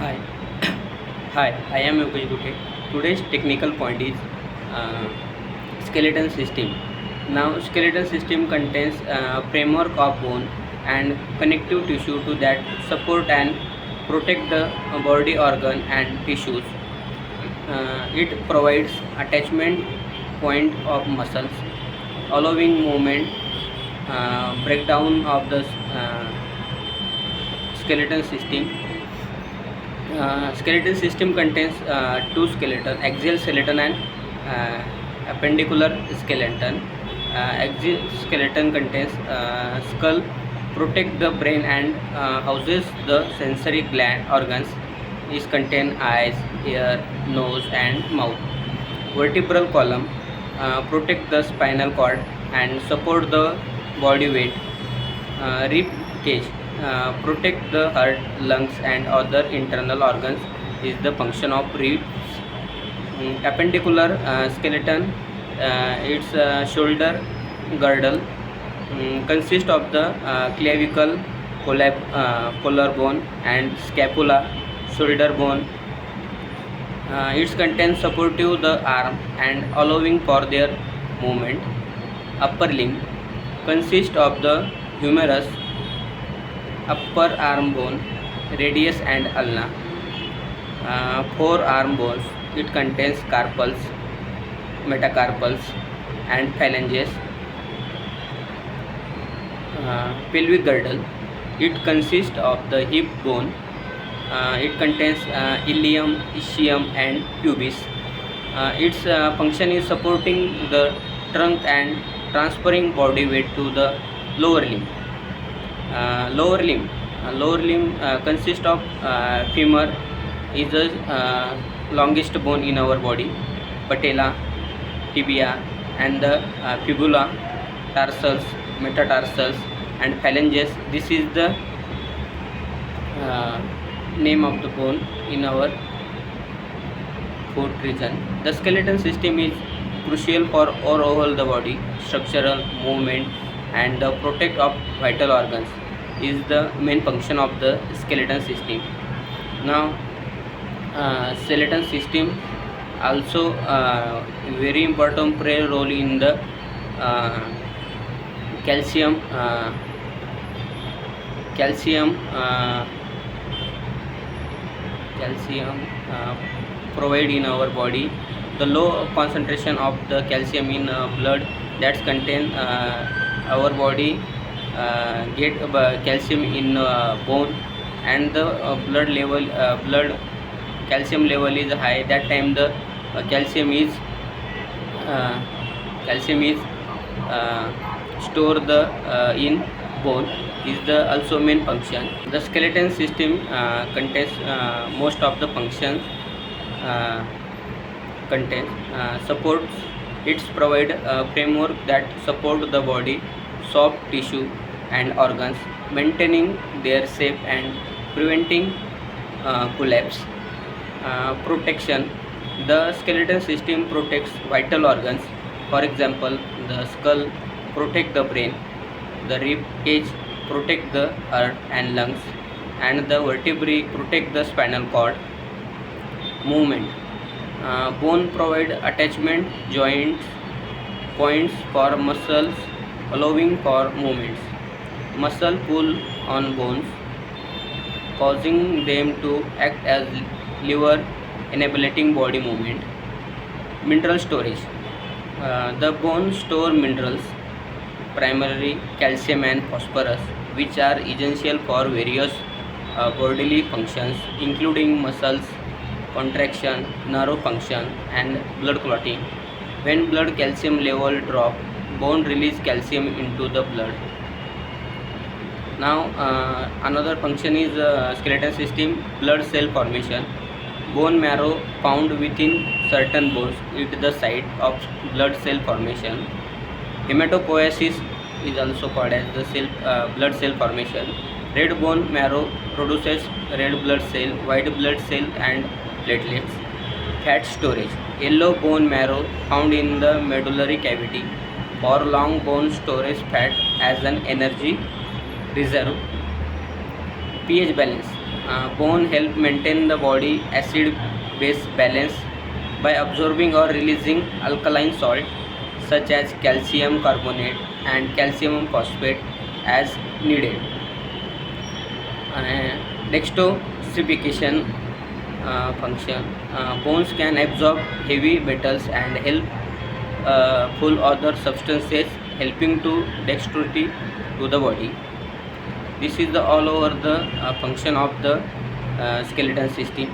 Hi, hi. I am Yogesh Gute. Today's technical point is uh, skeleton system. Now, skeleton system contains a framework of bone and connective tissue to that support and protect the body organ and tissues. It provides attachment point of muscles, allowing movement, breakdown of the skeleton system. Skeleton system contains two skeleton, axial skeleton and appendicular skeleton. Axial skeleton contains skull, protect the brain and houses the sensory gland organs. Is contain eyes, ear, nose and mouth. Vertebral column protect the spinal cord and support the body weight. Rib cage protect the heart, lungs and other internal organs is the function of ribs. Appendicular skeleton, its shoulder girdle consists of the clavicle, collarbone and scapula, shoulder bone. Its contains supportive the arm and allowing for their movement. Upper limb consists of the humerus, upper arm bone, radius and ulna. Forearm bones, it contains carpals, metacarpals and phalanges. Pelvic girdle, it consists of the hip bone. It contains ilium, ischium and pubis. Its function is supporting the trunk and transferring body weight to the lower limb. Lower limb consists of femur, is the longest bone in our body, patella, tibia and the fibula, tarsals, metatarsals and phalanges. This is the name of the bone in our foot region. The skeleton system is crucial for overall the body, structural movement and the protect of vital organs is the main function of the skeleton system. Now, skeleton system also very important play role in the uh, calcium calcium uh, calcium provide in our body. The low concentration of the calcium in blood that contain our body get calcium in bone and the blood calcium level is high. That time the uh, calcium is store the in bone is the also main function. The skeleton system contains most of the functions uh, contains supports. It's provide a framework that support the body, soft tissue and organs, maintaining their shape and preventing collapse. Protection, the skeleton system protects vital organs. For example, the skull protect the brain, the rib cage protect the heart and lungs and the vertebrae protect the spinal cord. Movement, bone provide attachment joints points for muscles, allowing for movements. Muscle pull on bones, causing them to act as lever, enabling body movement. Mineral storage, the bone store minerals, primarily calcium and phosphorus, which are essential for various bodily functions, including muscles contraction, nerve function, and blood clotting. When blood calcium level drop, bone release calcium into the blood. Now, another function is skeleton system, blood cell formation. Bone marrow found within certain bones at the site of blood cell formation. Hematopoiesis is also called as the blood cell formation. Red bone marrow produces red blood cell, white blood cell and platelets. Fat storage, yellow bone marrow found in the medullary cavity for long bone storage fat as an energy reserve. pH balance, Bone help maintain the body acid base balance by absorbing or releasing alkaline salt such as calcium carbonate and calcium phosphate as needed. Dextosification function. Bones can absorb heavy metals and help pull other substances, helping to dexterity to the body. This is the all over the function of the skeleton system.